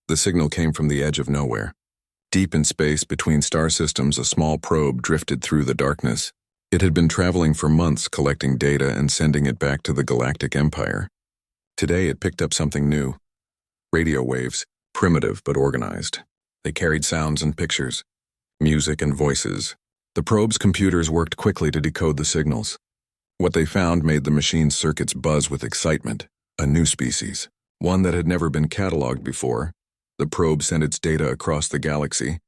The signal came from the edge of nowhere. Deep in space between star systems, a small probe drifted through the darkness. It had been traveling for months, collecting data and sending it back to the Galactic Empire. Today it picked up something new. Radio waves, primitive but organized. They carried sounds and pictures, music and voices. The probe's computers worked quickly to decode the signals. What they found made the machine's circuits buzz with excitement. A new species, one that had never been cataloged before. The probe sent its data across the galaxy.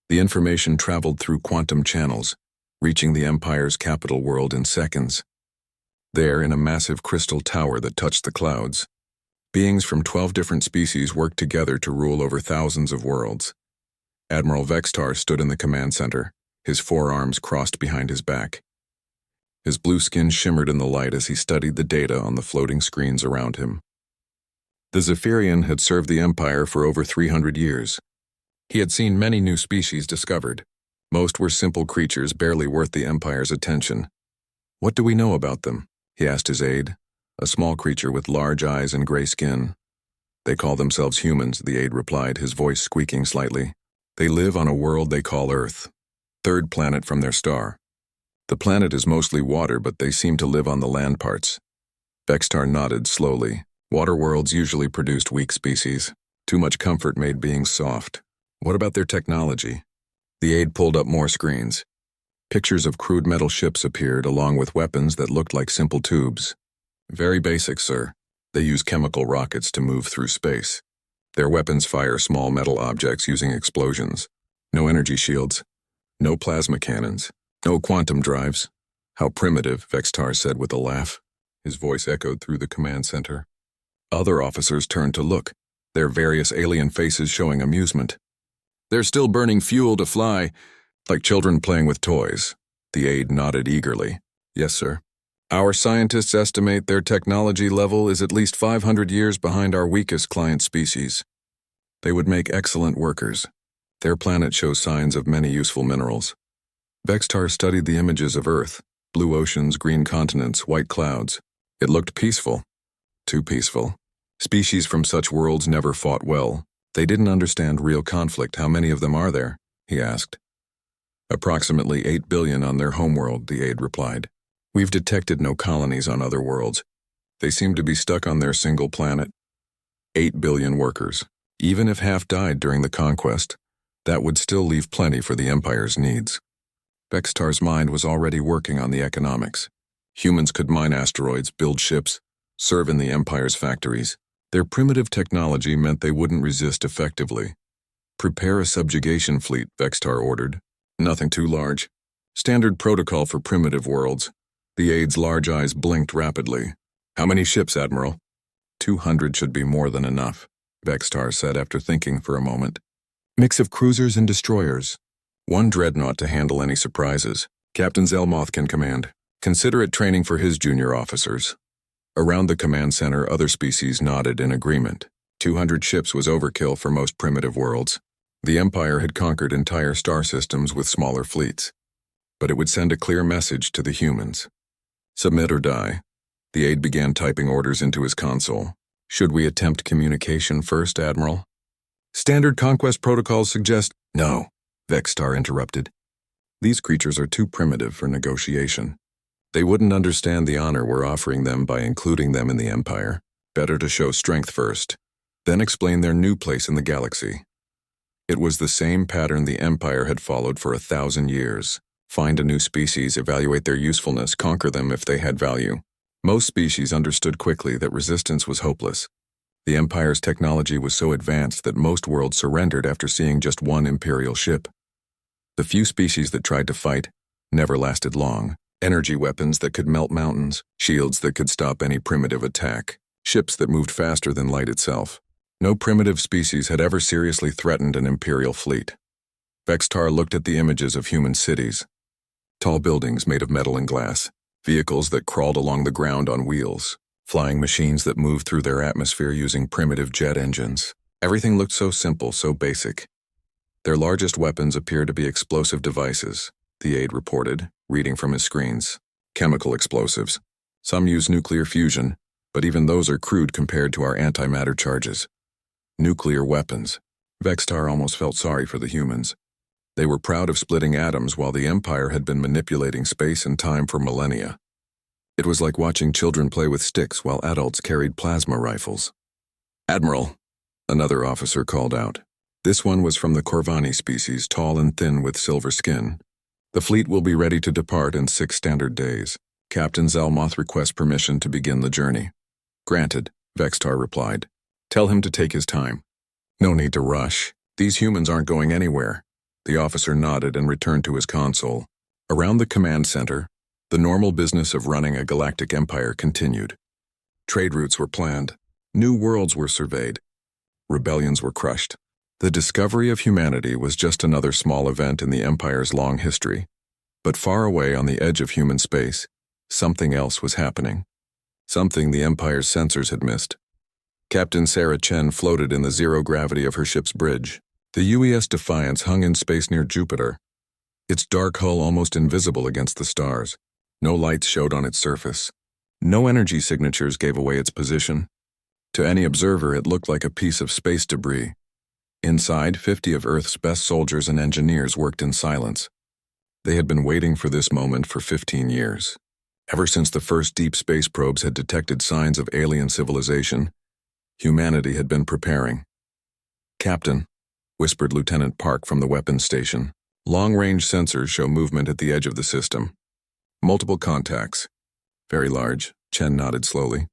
The information traveled through quantum channels, reaching the Empire's capital world in seconds. There, in a massive crystal tower that touched the clouds, beings from 12 different species worked together to rule over thousands of worlds. Admiral Vextar stood in the command center, his forearms crossed behind his back. His blue skin shimmered in the light as he studied the data on the floating screens around him. The Zephyrian had served the Empire for over 300 years. He had seen many new species discovered. Most were simple creatures barely worth the Empire's attention. "What do we know about them?" he asked his aide, a small creature with large eyes and gray skin. "They call themselves humans," the aide replied, his voice squeaking slightly. "They live on a world they call Earth, third planet from their star. The planet is mostly water, but they seem to live on the land parts." Vextar nodded slowly. Water worlds usually produced weak species. Too much comfort made beings soft. "What about their technology?" The aide pulled up more screens. Pictures of crude metal ships appeared, along with weapons that looked like simple tubes. "Very basic, sir. They use chemical rockets to move through space. Their weapons fire small metal objects using explosions. No energy shields. No plasma cannons. No quantum drives." "How primitive," Vextar said with a laugh. His voice echoed through the command center. Other officers turned to look, their various alien faces showing amusement. "They're still burning fuel to fly, like children playing with toys." The aide nodded eagerly. "Yes, sir. Our scientists estimate their technology level is at least 500 years behind our weakest client species. They would make excellent workers. Their planet shows signs of many useful minerals." Vextar studied the images of Earth, blue oceans, green continents, white clouds. It looked peaceful. Too peaceful. Species from such worlds never fought well. They didn't understand real conflict. "How many of them are there?" he asked. "Approximately 8 billion on their homeworld," the aide replied. "We've detected no colonies on other worlds. They seem to be stuck on their single planet. 8 billion workers. Even if half died during the conquest, that would still leave plenty for the Empire's needs." Vextar's mind was already working on the economics. Humans could mine asteroids, build ships, serve in the Empire's factories. Their primitive technology meant they wouldn't resist effectively. "Prepare a subjugation fleet," Vextar ordered. "Nothing too large. Standard protocol for primitive worlds." The aide's large eyes blinked rapidly. "How many ships, Admiral?" 200 should be more than enough, Vextar said after thinking for a moment. "Mix of cruisers and destroyers. One dreadnought to handle any surprises. Captain Zelmoth can command. Considerate training for his junior officers." Around the command center, other species nodded in agreement. 200 ships was overkill for most primitive worlds. The Empire had conquered entire star systems with smaller fleets. But it would send a clear message to the humans. "Submit or die." The aide began typing orders into his console. "Should we attempt communication first, Admiral?" "Standard conquest protocols suggest—" "No," Vextar interrupted. "These creatures are too primitive for negotiation. They wouldn't understand the honor we're offering them by including them in the Empire. Better to show strength first, then explain their new place in the galaxy." It was the same pattern the Empire had followed for 1,000 years. Find a new species, evaluate their usefulness, conquer them if they had value. Most species understood quickly that resistance was hopeless. The Empire's technology was so advanced that most worlds surrendered after seeing just one Imperial ship. The few species that tried to fight never lasted long. Energy weapons that could melt mountains, shields that could stop any primitive attack, ships that moved faster than light itself. No primitive species had ever seriously threatened an Imperial fleet. Vextar looked at the images of human cities. Tall buildings made of metal and glass, vehicles that crawled along the ground on wheels, flying machines that moved through their atmosphere using primitive jet engines. Everything looked so simple, so basic. Their largest weapons appeared to be explosive devices, the aide reported, reading from his screens. Chemical explosives. Some use nuclear fusion, but even those are crude compared to our antimatter charges. Nuclear weapons. Vextar almost felt sorry for the humans. They were proud of splitting atoms while the Empire had been manipulating space and time for millennia. It was like watching children play with sticks while adults carried plasma rifles. "Admiral," another officer called out. This one was from the Corvani species, tall and thin with silver skin. "The fleet will be ready to depart in 6 standard days. Captain Zelmoth requests permission to begin the journey." "Granted," Vextar replied. "Tell him to take his time. No need to rush. These humans aren't going anywhere." The officer nodded and returned to his console. Around the command center, the normal business of running a galactic empire continued. Trade routes were planned. New worlds were surveyed. Rebellions were crushed. The discovery of humanity was just another small event in the Empire's long history. But far away on the edge of human space, something else was happening. Something the Empire's sensors had missed. Captain Sarah Chen floated in the zero gravity of her ship's bridge. The UES Defiance hung in space near Jupiter, its dark hull almost invisible against the stars. No lights showed on its surface. No energy signatures gave away its position. To any observer, it looked like a piece of space debris. Inside, 50 of Earth's best soldiers and engineers worked in silence. They had been waiting for this moment for 15 years. Ever since the first deep space probes had detected signs of alien civilization, humanity had been preparing. "Captain," whispered Lieutenant Park from the weapons station. "Long-range sensors show movement at the edge of the system. Multiple contacts. Very large." Chen nodded slowly.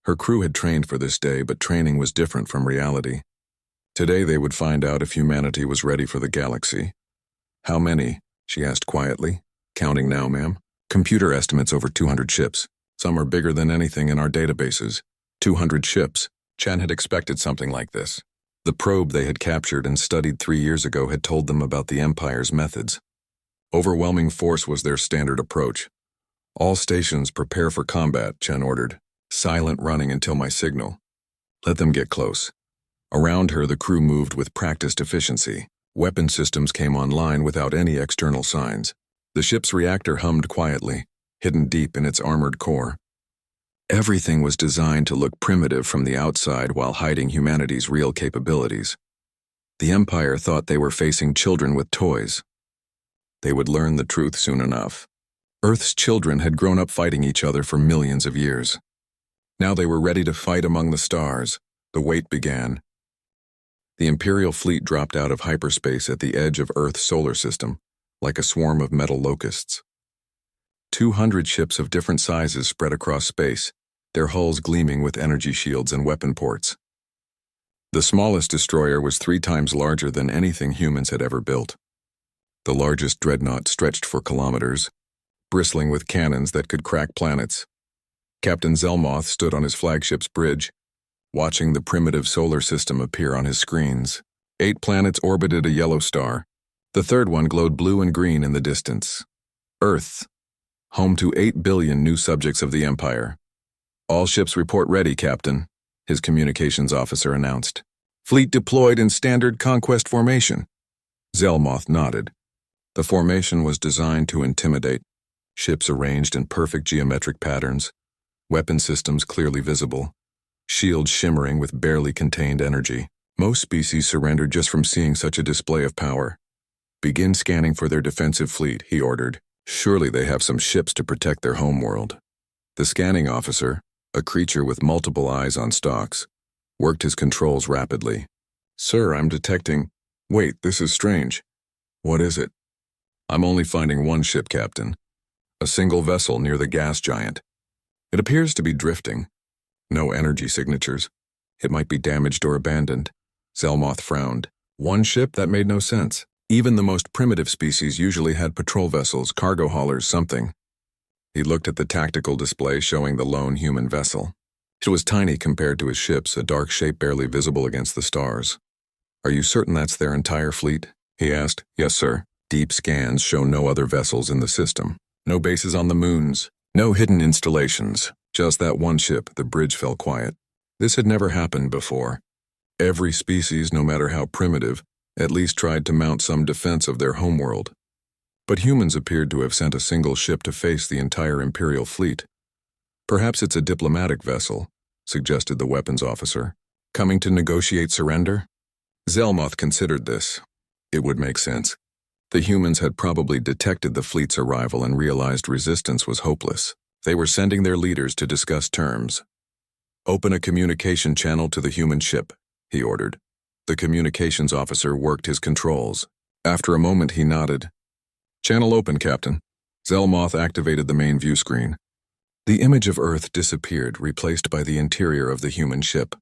Her crew had trained for this day, but training was different from reality. Today they would find out if humanity was ready for the galaxy. "How many?" she asked quietly. "Counting now, ma'am." "Computer estimates over 200 ships. Some are bigger than anything in our databases." 200 ships. Chen had expected something like this. The probe they had captured and studied 3 years ago had told them about the Empire's methods. Overwhelming force was their standard approach. "All stations prepare for combat," Chen ordered. "Silent running until my signal. Let them get close." Around her, the crew moved with practiced efficiency. Weapon systems came online without any external signs. The ship's reactor hummed quietly, hidden deep in its armored core. Everything was designed to look primitive from the outside while hiding humanity's real capabilities. The Empire thought they were facing children with toys. They would learn the truth soon enough. Earth's children had grown up fighting each other for millions of years. Now they were ready to fight among the stars. The wait began. The Imperial fleet dropped out of hyperspace at the edge of Earth's solar system, like a swarm of metal locusts. 200 ships of different sizes spread across space, their hulls gleaming with energy shields and weapon ports. The smallest destroyer was 3 times larger than anything humans had ever built. The largest dreadnought stretched for kilometers, bristling with cannons that could crack planets. Captain Zelmoth stood on his flagship's bridge, watching the primitive solar system appear on his screens. 8 planets orbited a yellow star. The third one glowed blue and green in the distance. Earth, home to 8 billion new subjects of the Empire. "All ships report ready, Captain," his communications officer announced. "Fleet deployed in standard conquest formation." Zelmoth nodded. The formation was designed to intimidate. Ships arranged in perfect geometric patterns, weapon systems clearly visible, shields shimmering with barely contained energy. Most species surrendered just from seeing such a display of power. "Begin scanning for their defensive fleet," he ordered. Surely they have some ships to protect their homeworld. The scanning officer, a creature with multiple eyes on stalks, worked his controls rapidly. "Sir, I'm detecting—" "Wait, this is strange." "What is it?" "I'm only finding one ship, Captain. A single vessel near the gas giant. It appears to be drifting. No energy signatures. It might be damaged or abandoned." Zelmoth frowned. One ship? That made no sense. Even the most primitive species usually had patrol vessels, cargo haulers, something. He looked at the tactical display showing the lone human vessel. It was tiny compared to his ships, a dark shape barely visible against the stars. "Are you certain that's their entire fleet?" he asked. "Yes, sir. Deep scans show no other vessels in the system. No bases on the moons. No hidden installations. Just that one ship." The bridge fell quiet. This had never happened before. Every species, no matter how primitive, at least tried to mount some defense of their homeworld. But humans appeared to have sent a single ship to face the entire Imperial fleet. "Perhaps it's a diplomatic vessel," suggested the weapons officer. "Coming to negotiate surrender?" Zelmoth considered this. It would make sense. The humans had probably detected the fleet's arrival and realized resistance was hopeless. They were sending their leaders to discuss terms. "Open a communication channel to the human ship," he ordered. The communications officer worked his controls. After a moment, he nodded. "Channel open, Captain." Zelmoth activated the main view screen. The image of Earth disappeared, replaced by the interior of the human ship.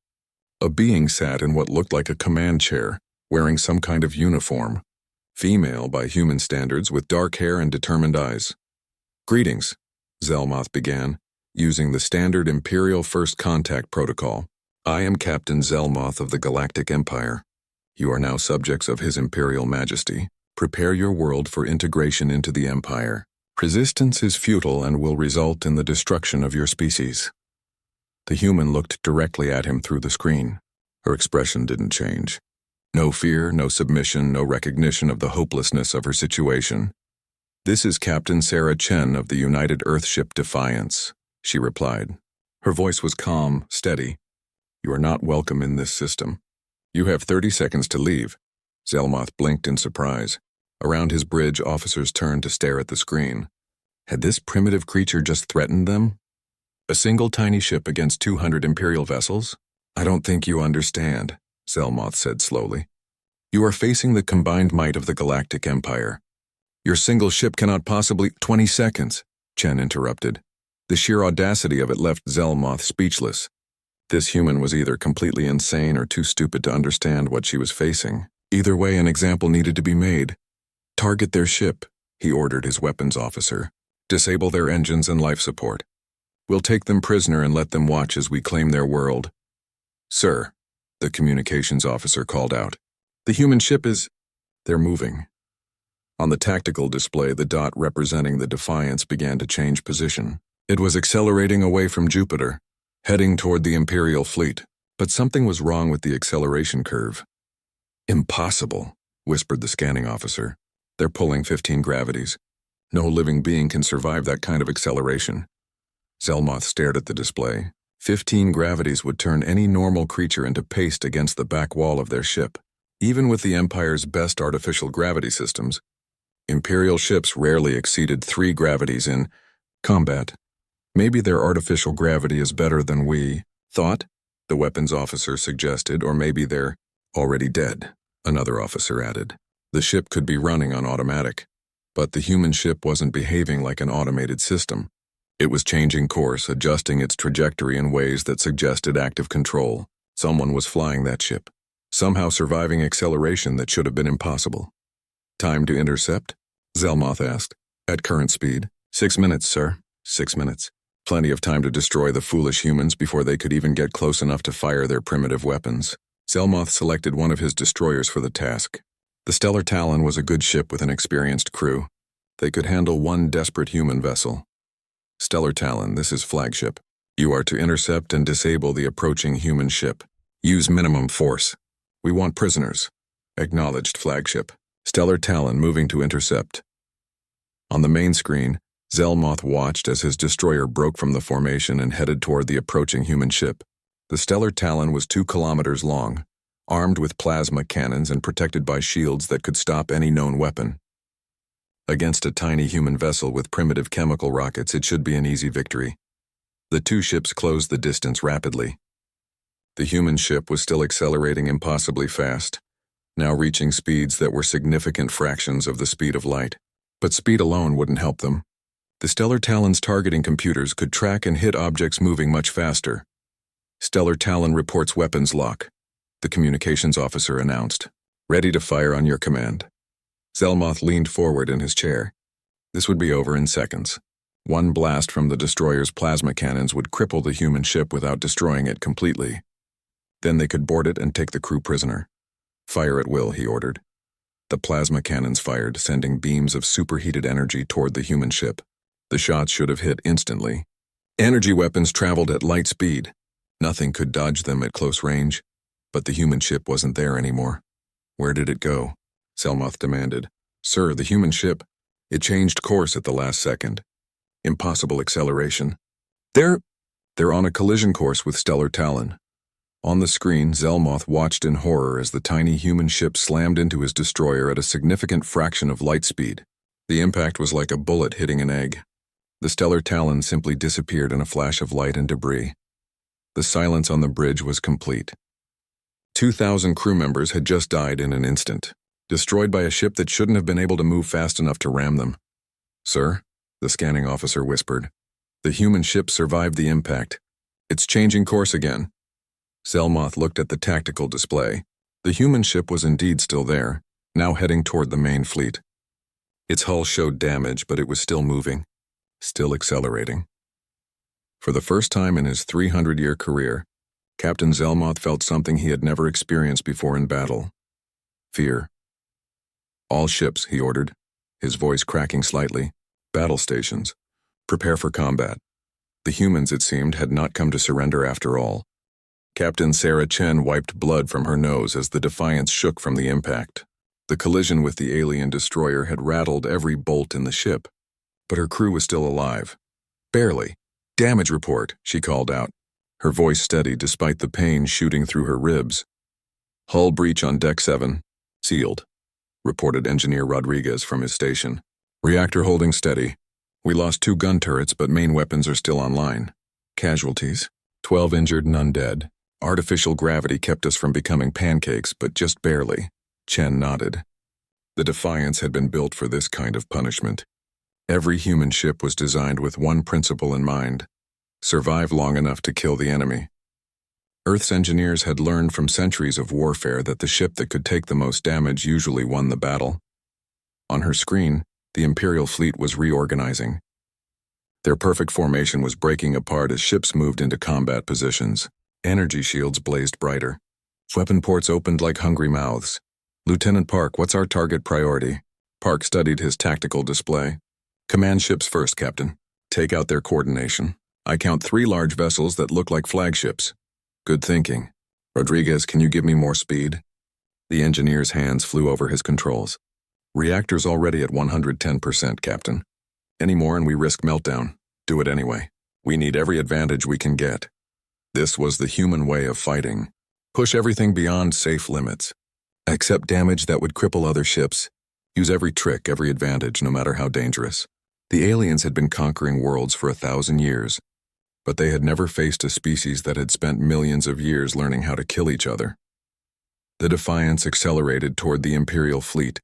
A being sat in what looked like a command chair, wearing some kind of uniform. Female by human standards, with dark hair and determined eyes. "Greetings," Zelmoth began, using the standard Imperial First Contact protocol. "I am Captain Zelmoth of the Galactic Empire. You are now subjects of His Imperial Majesty. Prepare your world for integration into the Empire. Resistance is futile and will result in the destruction of your species." The human looked directly at him through the screen. Her expression didn't change. No fear, no submission, no recognition of the hopelessness of her situation. "This is Captain Sarah Chen of the United Earthship Defiance," she replied. Her voice was calm, steady. "You are not welcome in this system. You have 30 seconds to leave." Zelmoth blinked in surprise. Around his bridge, officers turned to stare at the screen. Had this primitive creature just threatened them? A single tiny ship against 200 Imperial vessels? "I don't think you understand," Zelmoth said slowly. "You are facing the combined might of the Galactic Empire. Your single ship cannot possibly— 20 seconds, Chen interrupted. The sheer audacity of it left Zelmoth speechless. This human was either completely insane or too stupid to understand what she was facing. Either way, an example needed to be made. "Target their ship," he ordered his weapons officer. "Disable their engines and life support. We'll take them prisoner and let them watch as we claim their world." "Sir," the communications officer called out. "The human ship is— They're moving." On the tactical display, the dot representing the Defiance began to change position. It was accelerating away from Jupiter, heading toward the Imperial fleet. But something was wrong with the acceleration curve. "Impossible," whispered the scanning officer. "They're pulling 15 gravities. No living being can survive that kind of acceleration." Zelmoth stared at the display. 15 gravities would turn any normal creature into paste against the back wall of their ship. Even with the Empire's best artificial gravity systems, Imperial ships rarely exceeded 3 gravities in combat. "Maybe their artificial gravity is better than we thought," the weapons officer suggested, "or maybe they're already dead," another officer added. The ship could be running on automatic, but the human ship wasn't behaving like an automated system. It was changing course, adjusting its trajectory in ways that suggested active control. Someone was flying that ship, somehow surviving acceleration that should have been impossible. "Time to intercept?" Zelmoth asked. "At current speed." 6 minutes, sir. 6 minutes. Plenty of time to destroy the foolish humans before they could even get close enough to fire their primitive weapons. Zelmoth selected one of his destroyers for the task. The Stellar Talon was a good ship with an experienced crew. They could handle one desperate human vessel. "Stellar Talon, this is flagship. You are to intercept and disable the approaching human ship. Use minimum force. We want prisoners." Acknowledged flagship. Stellar Talon moving to intercept. On the main screen, Zelmoth watched as his destroyer broke from the formation and headed toward the approaching human ship. The Stellar Talon was 2 kilometers long, armed with plasma cannons and protected by shields that could stop any known weapon. Against a tiny human vessel with primitive chemical rockets, it should be an easy victory. The 2 ships closed the distance rapidly. The human ship was still accelerating impossibly fast, now reaching speeds that were significant fractions of the speed of light. But speed alone wouldn't help them. The Stellar Talon's targeting computers could track and hit objects moving much faster. "Stellar Talon reports weapons lock," the communications officer announced. "Ready to fire on your command." Zelmoth leaned forward in his chair. This would be over in seconds. One blast from the destroyer's plasma cannons would cripple the human ship without destroying it completely. Then they could board it and take the crew prisoner. "Fire at will," he ordered. The plasma cannons fired, sending beams of superheated energy toward the human ship. The shots should have hit instantly. Energy weapons traveled at light speed. Nothing could dodge them at close range, but the human ship wasn't there anymore. "Where did it go?" Zelmoth demanded. "Sir, the human ship. It changed course at the last second. Impossible acceleration. They're on a collision course with Stellar Talon." On the screen, Zelmoth watched in horror as the tiny human ship slammed into his destroyer at a significant fraction of light speed. The impact was like a bullet hitting an egg. The stellar talon simply disappeared in a flash of light and debris. The silence on the bridge was complete. 2,000 crew members had just died in an instant, destroyed by a ship that shouldn't have been able to move fast enough to ram them. "Sir," the scanning officer whispered, "the human ship survived the impact. It's changing course again." Zelmoth looked at the tactical display. The human ship was indeed still there, now heading toward the main fleet. Its hull showed damage, but it was still moving, still accelerating. For the first time in his 300-year career, Captain Zelmoth felt something he had never experienced before in battle: fear. "All ships," he ordered, his voice cracking slightly. "Battle stations. Prepare for combat." The humans, it seemed, had not come to surrender after all. Captain Sarah Chen wiped blood from her nose as the Defiance shook from the impact. The collision with the alien destroyer had rattled every bolt in the ship, but her crew was still alive. "Barely. Damage report," she called out, her voice steady despite the pain shooting through her ribs. "Hull breach on Deck 7. Sealed," reported Engineer Rodriguez from his station. "Reactor holding steady. We lost 2 gun turrets, but main weapons are still online. Casualties: 12 injured, none dead. Artificial gravity kept us from becoming pancakes, but just barely." Chen nodded. The Defiance had been built for this kind of punishment. Every human ship was designed with one principle in mind: survive long enough to kill the enemy. Earth's engineers had learned from centuries of warfare that the ship that could take the most damage usually won the battle. On her screen, the Imperial fleet was reorganizing. Their perfect formation was breaking apart as ships moved into combat positions. Energy shields blazed brighter. Weapon ports opened like hungry mouths. "Lieutenant Park, what's our target priority?" Park studied his tactical display. "Command ships first, Captain. Take out their coordination. I count 3 large vessels that look like flagships." "Good thinking. Rodriguez, can you give me more speed?" The engineer's hands flew over his controls. "Reactor's already at 110%, Captain. Any more and we risk meltdown. Do it anyway. We need every advantage we can get." This was the human way of fighting. Push everything beyond safe limits. Accept damage that would cripple other ships. Use every trick, every advantage, no matter how dangerous. The aliens had been conquering worlds for 1,000 years, but they had never faced a species that had spent millions of years learning how to kill each other. The Defiance accelerated toward the Imperial fleet,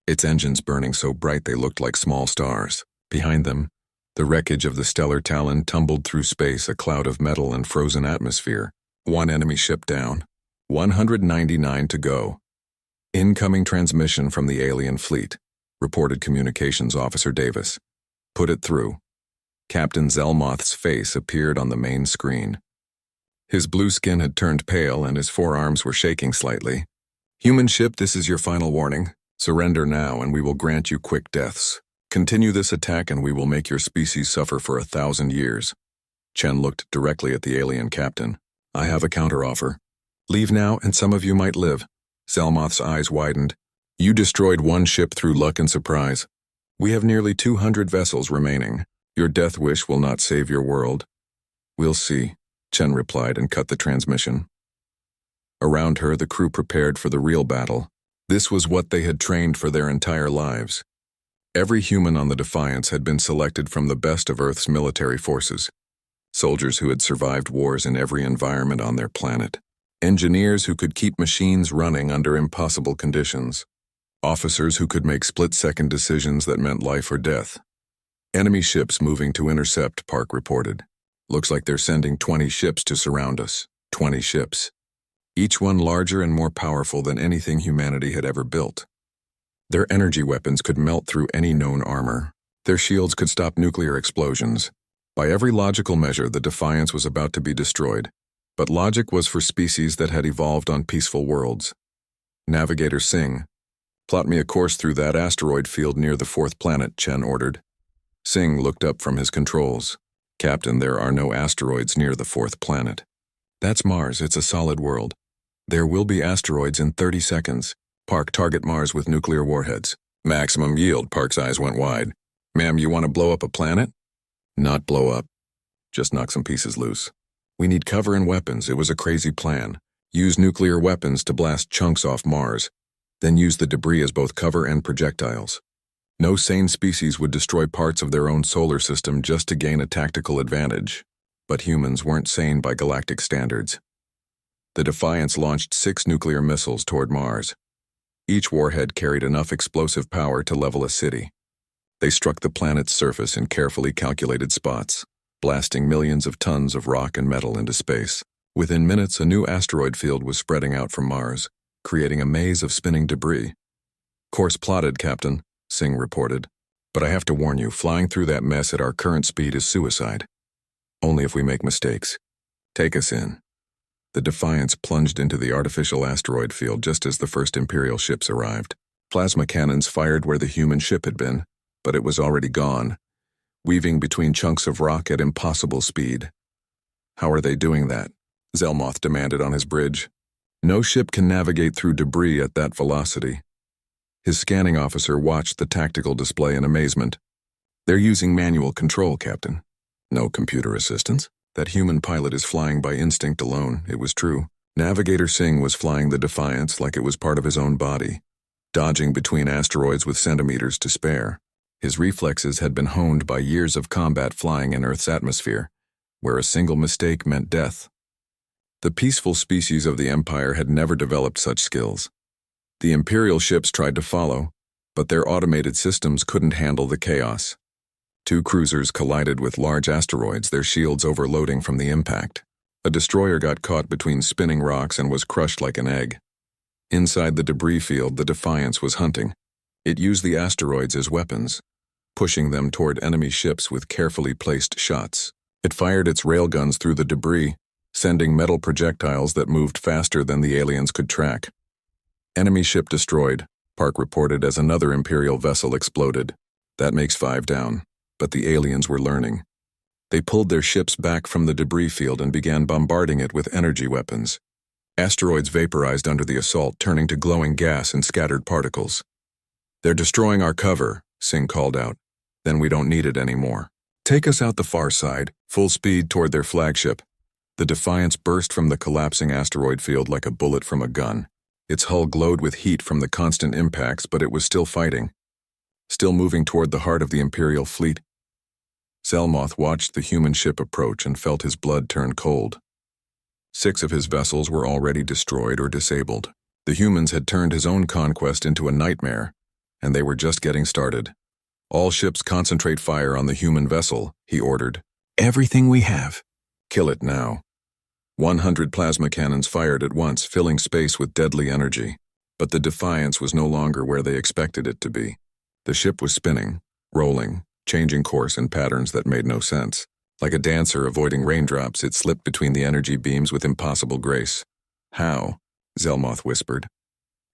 its engines burning so bright they looked like small stars. Behind them, the wreckage of the stellar Talon tumbled through space, a cloud of metal and frozen atmosphere. 1 enemy ship down. 199 to go. "Incoming transmission from the alien fleet," reported Communications Officer Davis. "Put it through." Captain Zelmoth's face appeared on the main screen. His blue skin had turned pale and his forearms were shaking slightly. "Human ship, this is your final warning. Surrender now and we will grant you quick deaths. Continue this attack and we will make your species suffer for 1,000 years. Chen looked directly at the alien captain. "I have a counteroffer. Leave now and some of you might live." Zelmoth's eyes widened. "You destroyed 1 ship through luck and surprise. We have nearly 200 vessels remaining. Your death wish will not save your world." "We'll see," Chen replied and cut the transmission. Around her, the crew prepared for the real battle. This was what they had trained for their entire lives. Every human on the Defiance had been selected from the best of Earth's military forces. Soldiers who had survived wars in every environment on their planet. Engineers who could keep machines running under impossible conditions. Officers who could make split-second decisions that meant life or death. "Enemy ships moving to intercept," Park reported. "Looks like they're sending 20 ships to surround us. 20 ships. Each one larger and more powerful than anything humanity had ever built. Their energy weapons could melt through any known armor. Their shields could stop nuclear explosions. By every logical measure, the Defiance was about to be destroyed. But logic was for species that had evolved on peaceful worlds. "Navigator Singh, plot me a course through that asteroid field near the 4th planet," Chen ordered. Singh looked up from his controls. "Captain, there are no asteroids near the 4th planet. That's Mars, it's a solid world. There will be asteroids in 30 seconds. Park, target Mars with nuclear warheads. Maximum yield." Park's eyes went wide. "Ma'am, you want to blow up a planet?" "Not blow up. Just knock some pieces loose." We need cover and weapons. It was a crazy plan. Use nuclear weapons to blast chunks off Mars, then use the debris as both cover and projectiles. No sane species would destroy parts of their own solar system just to gain a tactical advantage. But humans weren't sane by galactic standards. The Defiance launched 6 nuclear missiles toward Mars. Each warhead carried enough explosive power to level a city. They struck the planet's surface in carefully calculated spots, blasting millions of tons of rock and metal into space. Within minutes, a new asteroid field was spreading out from Mars, creating a maze of spinning debris. "Course plotted, Captain," Singh reported. "But I have to warn you, flying through that mess at our current speed is suicide. Only if we make mistakes. Take us in." The Defiance plunged into the artificial asteroid field just as the first Imperial ships arrived. Plasma cannons fired where the human ship had been, but it was already gone, weaving between chunks of rock at impossible speed. "How are they doing that?" Zelmoth demanded on his bridge. "No ship can navigate through debris at that velocity." His scanning officer watched the tactical display in amazement. "They're using manual control, Captain. No computer assistance. That human pilot is flying by instinct alone," it was true. Navigator Singh was flying the Defiance like it was part of his own body, dodging between asteroids with centimeters to spare. His reflexes had been honed by years of combat flying in Earth's atmosphere, where a single mistake meant death. The peaceful species of the Empire had never developed such skills. The Imperial ships tried to follow, but their automated systems couldn't handle the chaos. 2 cruisers collided with large asteroids, their shields overloading from the impact. A destroyer got caught between spinning rocks and was crushed like an egg. Inside the debris field, the Defiance was hunting. It used the asteroids as weapons, pushing them toward enemy ships with carefully placed shots. It fired its railguns through the debris, sending metal projectiles that moved faster than the aliens could track. "Enemy ship destroyed," Park reported as another Imperial vessel exploded. "That makes 5 down." But the aliens were learning. They pulled their ships back from the debris field and began bombarding it with energy weapons. Asteroids vaporized under the assault, turning to glowing gas and scattered particles. "They're destroying our cover," Singh called out. "Then we don't need it anymore. Take us out the far side," full speed toward their flagship. The Defiance burst from the collapsing asteroid field like a bullet from a gun. Its hull glowed with heat from the constant impacts, but it was still fighting, still moving toward the heart of the Imperial fleet. Zelmoth watched the human ship approach and felt his blood turn cold. 6 of his vessels were already destroyed or disabled. The humans had turned his own conquest into a nightmare, and they were just getting started. "All ships concentrate fire on the human vessel," he ordered. "Everything we have. Kill it now." 100 plasma cannons fired at once, filling space with deadly energy. But the Defiance was no longer where they expected it to be. The ship was spinning, rolling, changing course in patterns that made no sense. Like a dancer avoiding raindrops, it slipped between the energy beams with impossible grace. "How?" Zelmoth whispered.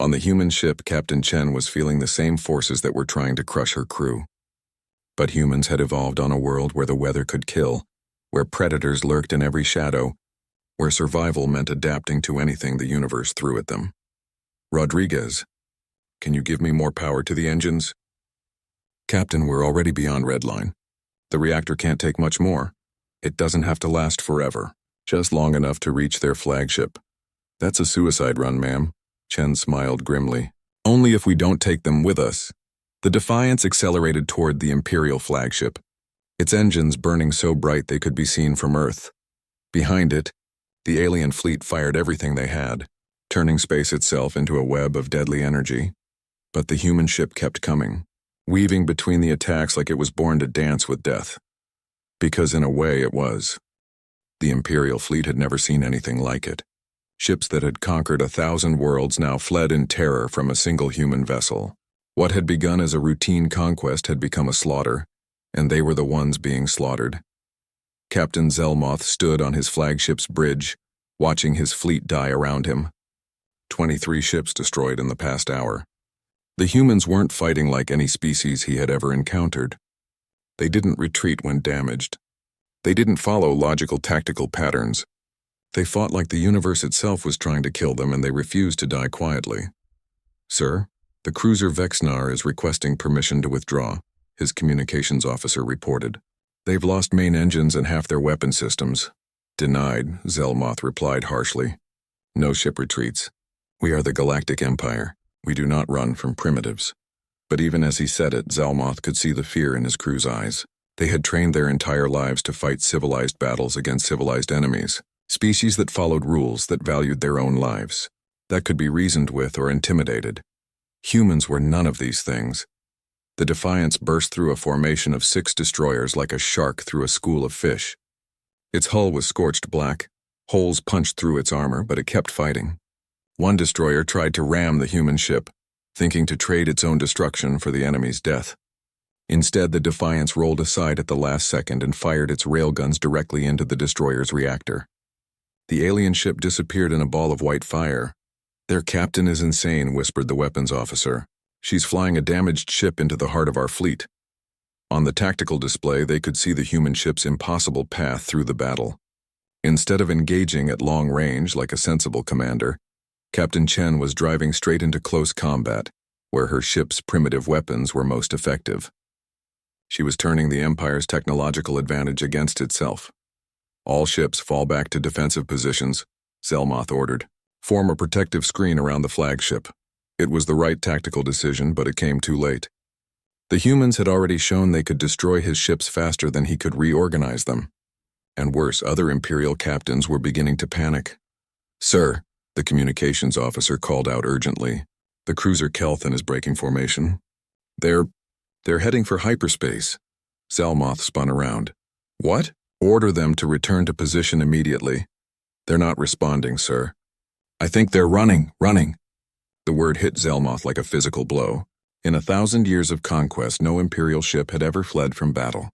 On the human ship, Captain Chen was feeling the same forces that were trying to crush her crew. But humans had evolved on a world where the weather could kill, where predators lurked in every shadow, where survival meant adapting to anything the universe threw at them. "Rodriguez, can you give me more power to the engines?" "Captain, we're already beyond redline. The reactor can't take much more. It doesn't have to last forever, just long enough to reach their flagship." "That's a suicide run, ma'am," Chen smiled grimly. "Only if we don't take them with us." The Defiance accelerated toward the Imperial flagship, its engines burning so bright they could be seen from Earth. Behind it, the alien fleet fired everything they had, turning space itself into a web of deadly energy. But the human ship kept coming, weaving between the attacks like it was born to dance with death. Because in a way it was. The Imperial fleet had never seen anything like it. Ships that had conquered 1,000 worlds now fled in terror from a single human vessel. What had begun as a routine conquest had become a slaughter, and they were the ones being slaughtered. Captain Zelmoth stood on his flagship's bridge, watching his fleet die around him. 23 ships destroyed in the past hour. The humans weren't fighting like any species he had ever encountered. They didn't retreat when damaged. They didn't follow logical tactical patterns. They fought like the universe itself was trying to kill them, and they refused to die quietly. "Sir, the cruiser Vexnar is requesting permission to withdraw," his communications officer reported. "They've lost main engines and half their weapon systems. Denied, Zelmoth replied harshly. No ship retreats. We are the Galactic Empire. We do not run from primitives. But even as he said it, Zelmoth could see the fear in his crew's eyes. They had trained their entire lives to fight civilized battles against civilized enemies, species that followed rules, that valued their own lives, that could be reasoned with or intimidated. Humans were none of these things. The Defiance burst through a formation of 6 destroyers like a shark through a school of fish. Its hull was scorched black, holes punched through its armor, but it kept fighting. One destroyer tried to ram the human ship, thinking to trade its own destruction for the enemy's death. Instead, the Defiance rolled aside at the last second and fired its railguns directly into the destroyer's reactor. The alien ship disappeared in a ball of white fire. "Their captain is insane," whispered the weapons officer. "She's flying a damaged ship into the heart of our fleet." On the tactical display, they could see the human ship's impossible path through the battle. Instead of engaging at long range like a sensible commander, Captain Chen was driving straight into close combat, where her ship's primitive weapons were most effective. She was turning the Empire's technological advantage against itself. "All ships fall back to defensive positions," Zelmoth ordered. "Form a protective screen around the flagship." It was the right tactical decision, but it came too late. The humans had already shown they could destroy his ships faster than he could reorganize them. And worse, other Imperial captains were beginning to panic. "Sir," the communications officer called out urgently, "the cruiser Kelthan is breaking formation. They're heading for hyperspace." Zelmoth spun around. "What?" "Order them to return to position immediately." "They're not responding, sir." "I think they're running." The word hit Zelmoth like a physical blow. In 1,000 years of conquest, no Imperial ship had ever fled from battle.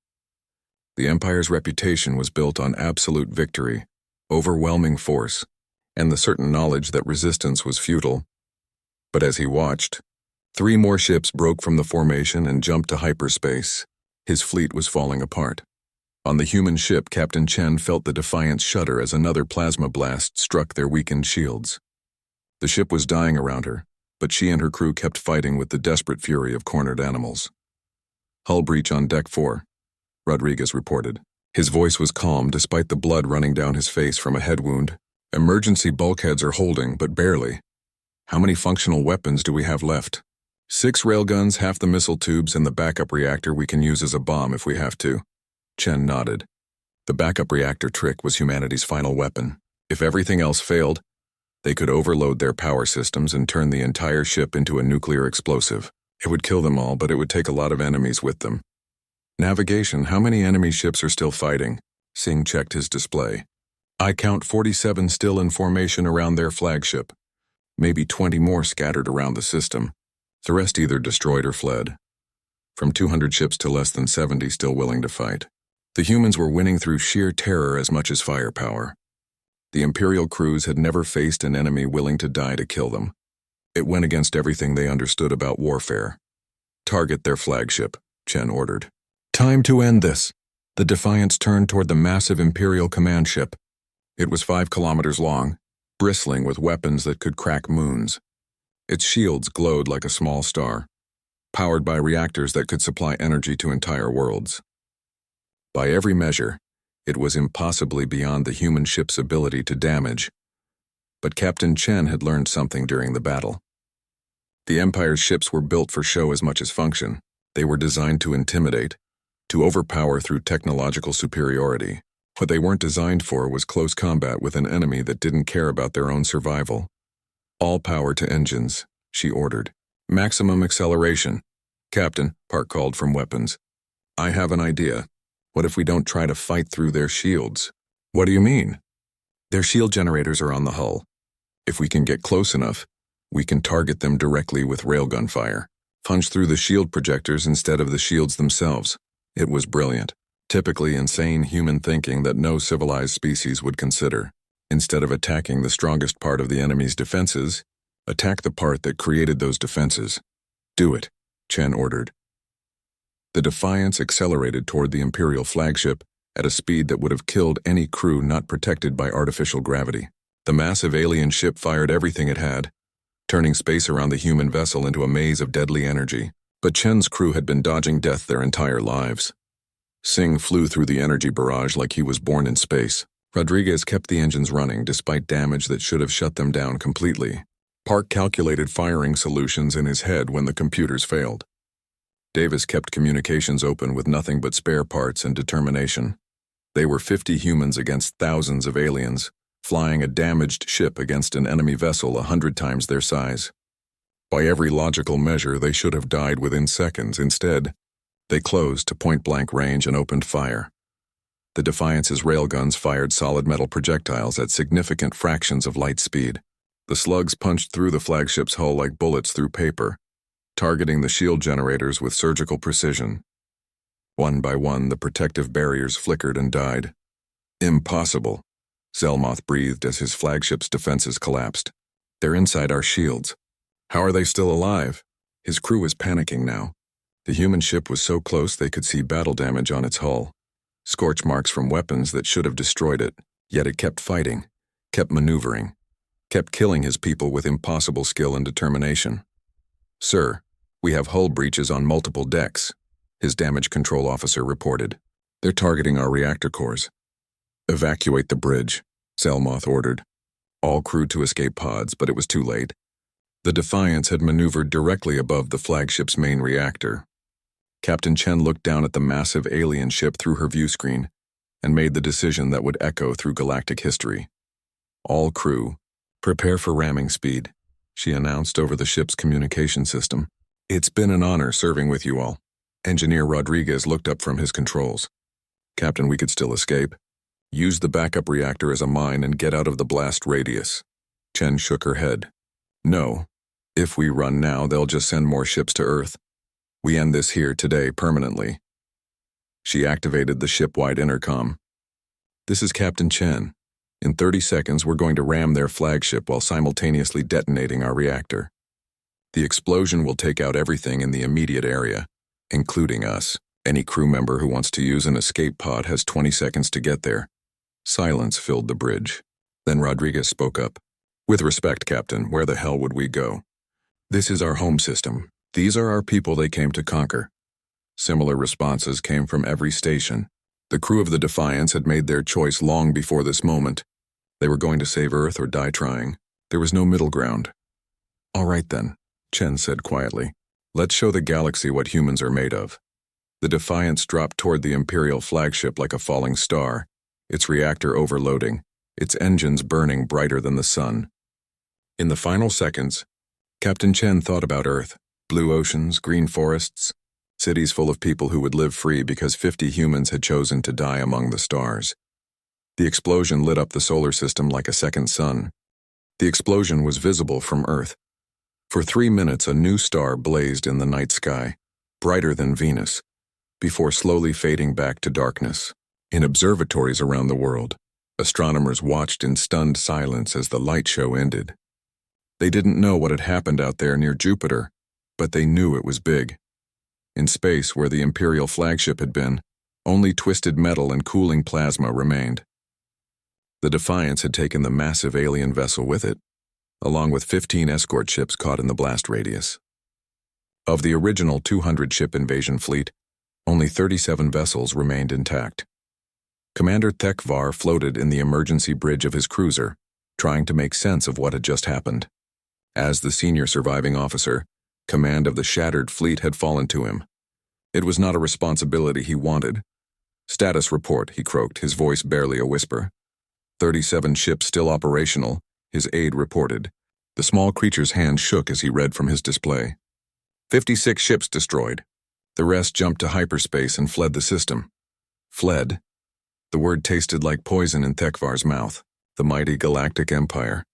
The Empire's reputation was built on absolute victory, overwhelming force, and the certain knowledge that resistance was futile. But as he watched, 3 more ships broke from the formation and jumped to hyperspace. His fleet was falling apart. On the human ship, Captain Chen felt the Defiance shudder as another plasma blast struck their weakened shields. The ship was dying around her, but she and her crew kept fighting with the desperate fury of cornered animals. "Hull breach on Deck 4, Rodriguez reported. His voice was calm despite the blood running down his face from a head wound. "Emergency bulkheads are holding, but barely. How many functional weapons do we have left?" 6 railguns, half the missile tubes, and the backup reactor we can use as a bomb if we have to." Chen nodded. The backup reactor trick was humanity's final weapon. If everything else failed, they could overload their power systems and turn the entire ship into a nuclear explosive. It would kill them all, but it would take a lot of enemies with them. "Navigation, how many enemy ships are still fighting?" Singh checked his display. "I count 47 still in formation around their flagship. Maybe 20 more scattered around the system. The rest either destroyed or fled. From 200 ships to less than 70 still willing to fight." The humans were winning through sheer terror as much as firepower. The Imperial crews had never faced an enemy willing to die to kill them. It went against everything they understood about warfare. "Target their flagship," Chen ordered. "Time to end this." The Defiance turned toward the massive Imperial command ship. It was 5 kilometers long, bristling with weapons that could crack moons. Its shields glowed like a small star, powered by reactors that could supply energy to entire worlds. By every measure, it was impossibly beyond the human ship's ability to damage. But Captain Chen had learned something during the battle. The Empire's ships were built for show as much as function. They were designed to intimidate, to overpower through technological superiority. What they weren't designed for was close combat with an enemy that didn't care about their own survival. "All power to engines," she ordered. "Maximum acceleration." "Captain," Park called from weapons. "I have an idea. What if we don't try to fight through their shields?" "What do you mean?" "Their shield generators are on the hull. If we can get close enough, we can target them directly with railgun fire. Punch through the shield projectors instead of the shields themselves." It was brilliant. Typically insane human thinking that no civilized species would consider. Instead of attacking the strongest part of the enemy's defenses, attack the part that created those defenses. "Do it," Chen ordered. The Defiance accelerated toward the Imperial flagship at a speed that would have killed any crew not protected by artificial gravity. The massive alien ship fired everything it had, turning space around the human vessel into a maze of deadly energy. But Chen's crew had been dodging death their entire lives. Singh flew through the energy barrage like he was born in space. Rodriguez kept the engines running despite damage that should have shut them down completely. Park calculated firing solutions in his head when the computers failed. Davis kept communications open with nothing but spare parts and determination. They were 50 humans against thousands of aliens, flying a damaged ship against an enemy vessel 100 times their size. By every logical measure, they should have died within seconds. Instead, they closed to point-blank range and opened fire. The Defiance's railguns fired solid metal projectiles at significant fractions of light speed. The slugs punched through the flagship's hull like bullets through paper, targeting the shield generators with surgical precision. One by one, the protective barriers flickered and died. Impossible, Zelmoth breathed as his flagship's defenses collapsed. They're inside our shields. How are they still alive? His crew was panicking now. The human ship was so close they could see battle damage on its hull. Scorch marks from weapons that should have destroyed it, yet it kept fighting, kept maneuvering, kept killing his people with impossible skill and determination. "Sir, we have hull breaches on multiple decks," his damage control officer reported. "They're targeting our reactor cores." "Evacuate the bridge," Zelmoth ordered. All crew to escape pods, but it was too late. The Defiance had maneuvered directly above the flagship's main reactor. Captain Chen looked down at the massive alien ship through her view screen and made the decision that would echo through galactic history. "All crew, prepare for ramming speed," she announced over the ship's communication system. "It's been an honor serving with you all." Engineer Rodriguez looked up from his controls. "Captain, we could still escape. Use the backup reactor as a mine and get out of the blast radius." Chen shook her head. "No. If we run now, they'll just send more ships to Earth. We end this here today permanently." She activated the ship-wide intercom. "This is Captain Chen. In 30 seconds, we're going to ram their flagship while simultaneously detonating our reactor. The explosion will take out everything in the immediate area, including us. Any crew member who wants to use an escape pod has 20 seconds to get there." Silence filled the bridge. Then Rodriguez spoke up. "With respect, Captain, where the hell would we go? This is our home system. These are our people they came to conquer." Similar responses came from every station. The crew of the Defiance had made their choice long before this moment. They were going to save Earth or die trying. There was no middle ground. "All right then," Chen said quietly. "Let's show the galaxy what humans are made of." The Defiance dropped toward the Imperial flagship like a falling star, its reactor overloading, its engines burning brighter than the sun. In the final seconds, Captain Chen thought about Earth. Blue oceans, green forests, cities full of people who would live free because 50 humans had chosen to die among the stars. The explosion lit up the solar system like a second sun. The explosion was visible from Earth. For 3 minutes, a new star blazed in the night sky, brighter than Venus, before slowly fading back to darkness. In observatories around the world, astronomers watched in stunned silence as the light show ended. They didn't know what had happened out there near Jupiter, but they knew it was big. In space, where the Imperial flagship had been, only twisted metal and cooling plasma remained. The Defiance had taken the massive alien vessel with it, along with 15 escort ships caught in the blast radius. Of the original 200-ship invasion fleet, only 37 vessels remained intact. Commander Thekvar floated in the emergency bridge of his cruiser, trying to make sense of what had just happened. As the senior surviving officer, command of the shattered fleet had fallen to him. It was not a responsibility he wanted. "Status report," he croaked, his voice barely a whisper. 37 ships still operational, his aide reported. The small creature's hand shook as he read from his display. 56 ships destroyed. The rest jumped to hyperspace and fled the system. Fled? The word tasted like poison in Thekvar's mouth. The mighty Galactic Empire,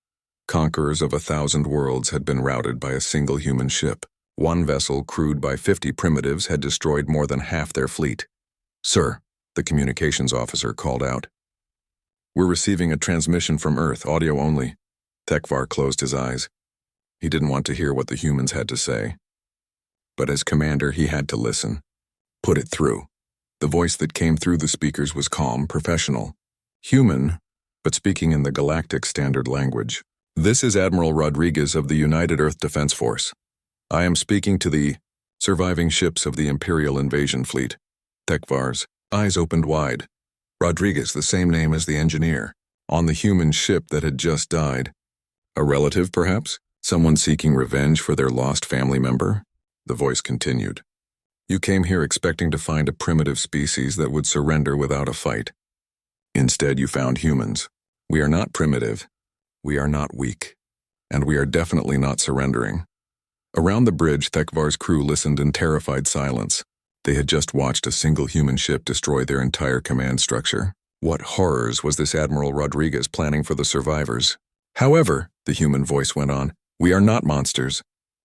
conquerors of 1,000 worlds, had been routed by a single human ship. One vessel, crewed by 50 primitives, had destroyed more than half their fleet. "Sir," the communications officer called out. "We're receiving a transmission from Earth, audio only." Thekvar closed his eyes. He didn't want to hear what the humans had to say. But as commander, he had to listen. "Put it through." The voice that came through the speakers was calm, professional. Human, but speaking in the galactic standard language. "This is Admiral Rodriguez of the United Earth Defense Force. I am speaking to the surviving ships of the Imperial invasion fleet." Thekvar's eyes opened wide. Rodriguez, the same name as the engineer, on the human ship that had just died. A relative, perhaps? Someone seeking revenge for their lost family member? The voice continued. You came here expecting to find a primitive species that would surrender without a fight. Instead, you found humans. We are not primitive. We are not weak. And we are definitely not surrendering. Around the bridge, Thekvar's crew listened in terrified silence. They had just watched a single human ship destroy their entire command structure. What horrors was this Admiral Rodriguez planning for the survivors? However, the human voice went on, we are not monsters.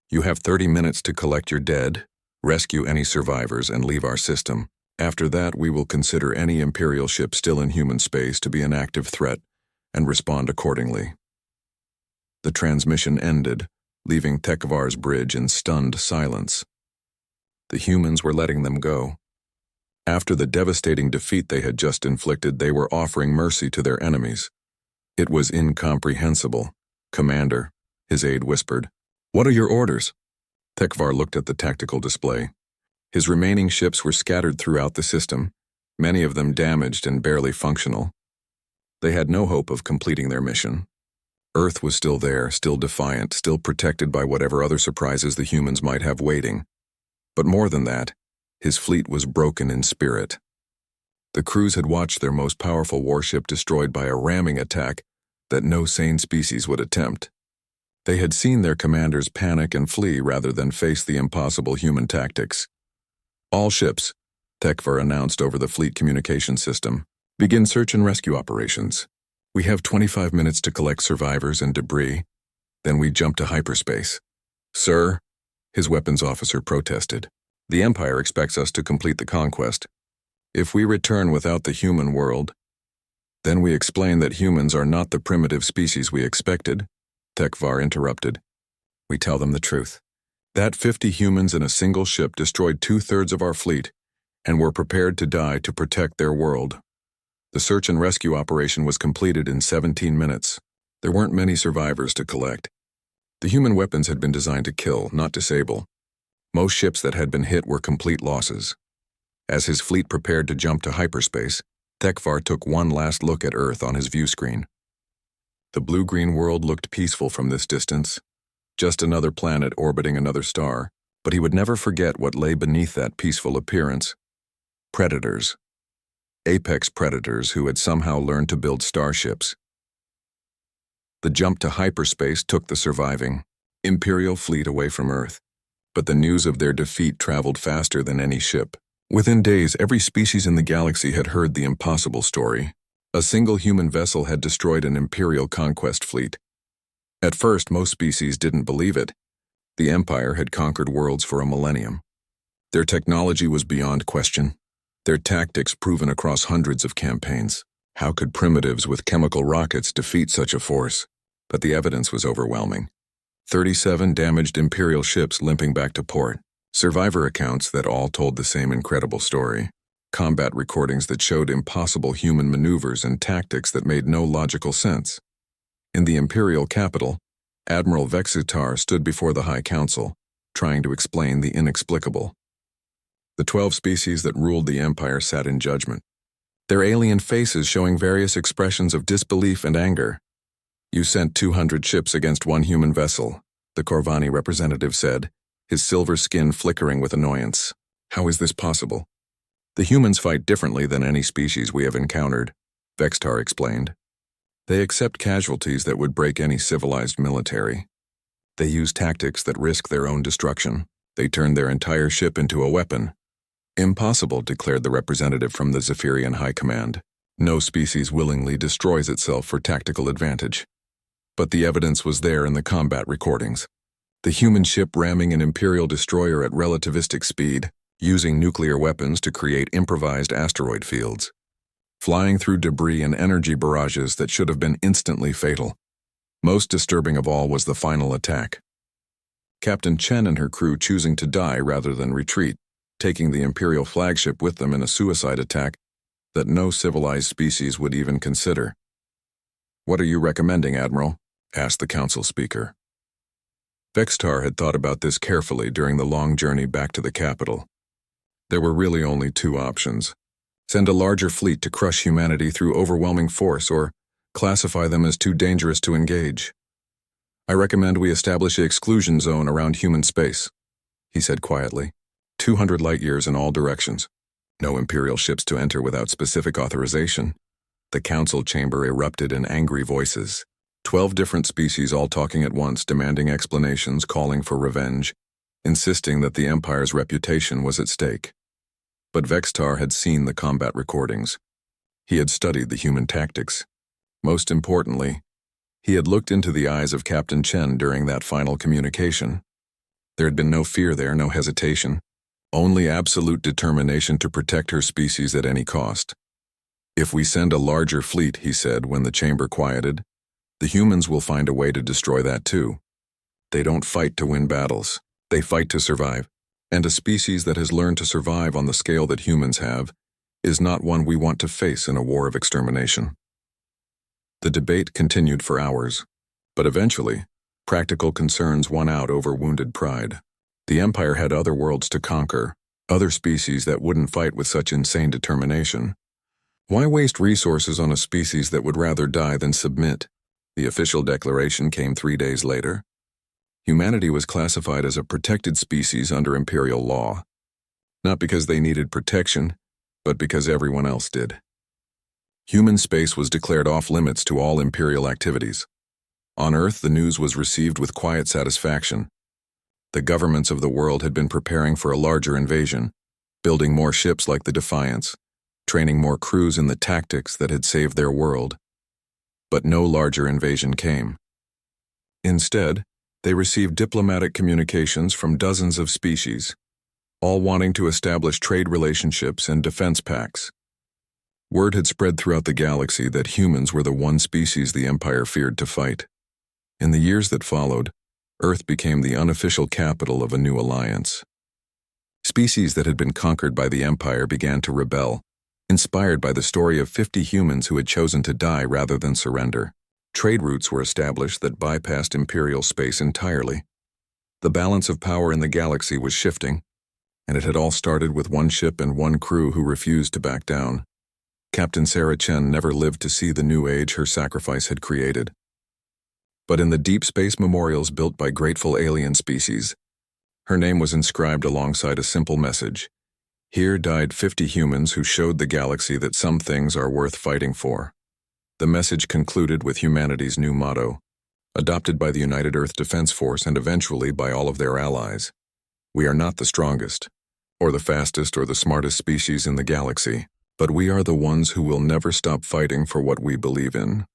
You have 30 minutes to collect your dead, rescue any survivors, and leave our system. After that, we will consider any Imperial ship still in human space to be an active threat and respond accordingly. The transmission ended, leaving Thekvar's bridge in stunned silence. The humans were letting them go. After the devastating defeat they had just inflicted, they were offering mercy to their enemies. It was incomprehensible. Commander, his aide whispered. What are your orders? Thekvar looked at the tactical display. His remaining ships were scattered throughout the system, many of them damaged and barely functional. They had no hope of completing their mission. Earth was still there, still defiant, still protected by whatever other surprises the humans might have waiting. But more than that, his fleet was broken in spirit. The crews had watched their most powerful warship destroyed by a ramming attack that no sane species would attempt. They had seen their commanders panic and flee rather than face the impossible human tactics. All ships, Thekvar announced over the fleet communication system, begin search and rescue operations. We have 25 minutes to collect survivors and debris, then we jump to hyperspace. Sir, his weapons officer protested. The Empire expects us to complete the conquest. If we return without the human world, then we explain that humans are not the primitive species we expected, Thekvar interrupted. We tell them the truth. That 50 humans in a single ship destroyed 2/3 of our fleet and were prepared to die to protect their world. The search and rescue operation was completed in 17 minutes. There weren't many survivors to collect. The human weapons had been designed to kill, not disable. Most ships that had been hit were complete losses. As his fleet prepared to jump to hyperspace, Thekvar took one last look at Earth on his view screen. The blue-green world looked peaceful from this distance, just another planet orbiting another star, but he would never forget what lay beneath that peaceful appearance. Predators. Apex predators who had somehow learned to build starships. The jump to hyperspace took the surviving Imperial fleet away from Earth, but the news of their defeat traveled faster than any ship. Within days, every species in the galaxy had heard the impossible story. A single human vessel had destroyed an Imperial conquest fleet. At first, most species didn't believe it. The Empire had conquered worlds for a millennium. Their technology was beyond question. Their tactics proven across hundreds of campaigns. How could primitives with chemical rockets defeat such a force? But the evidence was overwhelming. 37 damaged Imperial ships limping back to port. Survivor accounts that all told the same incredible story. Combat recordings that showed impossible human maneuvers and tactics that made no logical sense. In the Imperial capital, Admiral Vexitar stood before the High Council, trying to explain the inexplicable. The 12 species that ruled the Empire sat in judgment, their alien faces showing various expressions of disbelief and anger. You sent 200 ships against one human vessel, the Corvani representative said, his silver skin flickering with annoyance. How is this possible? The humans fight differently than any species we have encountered, Vextar explained. They accept casualties that would break any civilized military. They use tactics that risk their own destruction. They turn their entire ship into a weapon. Impossible, declared the representative from the Zephyrian High Command. No species willingly destroys itself for tactical advantage. But the evidence was there in the combat recordings. The human ship ramming an Imperial destroyer at relativistic speed, using nuclear weapons to create improvised asteroid fields. Flying through debris and energy barrages that should have been instantly fatal. Most disturbing of all was the final attack. Captain Chen and her crew choosing to die rather than retreat, taking the Imperial flagship with them in a suicide attack that no civilized species would even consider. What are you recommending, Admiral? Asked the council speaker. Vextar had thought about this carefully during the long journey back to the capital. There were really only two options: Send a larger fleet to crush humanity through overwhelming force, or classify them as too dangerous to engage. I recommend we establish an exclusion zone around human space, he said quietly. 200 light-years in all directions. No Imperial ships to enter without specific authorization. The council chamber erupted in angry voices. 12 different species all talking at once, demanding explanations, calling for revenge, insisting that the Empire's reputation was at stake. But Vextar had seen the combat recordings. He had studied the human tactics. Most importantly, he had looked into the eyes of Captain Chen during that final communication. There had been no fear there, no hesitation, only absolute determination to protect her species at any cost. If we send a larger fleet, he said when the chamber quieted, the humans will find a way to destroy that too. They don't fight to win battles. They fight to survive. And a species that has learned to survive on the scale that humans have is not one we want to face in a war of extermination. The debate continued for hours, but eventually, practical concerns won out over wounded pride. The Empire had other worlds to conquer, other species that wouldn't fight with such insane determination. Why waste resources on a species that would rather die than submit? The official declaration came 3 days later. Humanity was classified as a protected species under Imperial law, not because they needed protection, but because everyone else did. Human space was declared off-limits to all Imperial activities. On Earth, the news was received with quiet satisfaction. The governments of the world had been preparing for a larger invasion, building more ships like the Defiance, training more crews in the tactics that had saved their world. But no larger invasion came. Instead, they received diplomatic communications from dozens of species, all wanting to establish trade relationships and defense pacts. Word had spread throughout the galaxy that humans were the one species the Empire feared to fight. In the years that followed, Earth became the unofficial capital of a new alliance. Species that had been conquered by the Empire began to rebel, inspired by the story of 50 humans who had chosen to die rather than surrender. Trade routes were established that bypassed Imperial space entirely. The balance of power in the galaxy was shifting, and it had all started with one ship and one crew who refused to back down. Captain Sarah Chen never lived to see the new age her sacrifice had created. But in the deep space memorials built by grateful alien species, her name was inscribed alongside a simple message. Here died 50 humans who showed the galaxy that some things are worth fighting for. The message concluded with humanity's new motto, adopted by the United Earth Defense Force and eventually by all of their allies. We are not the strongest, or the fastest or the smartest species in the galaxy, but we are the ones who will never stop fighting for what we believe in.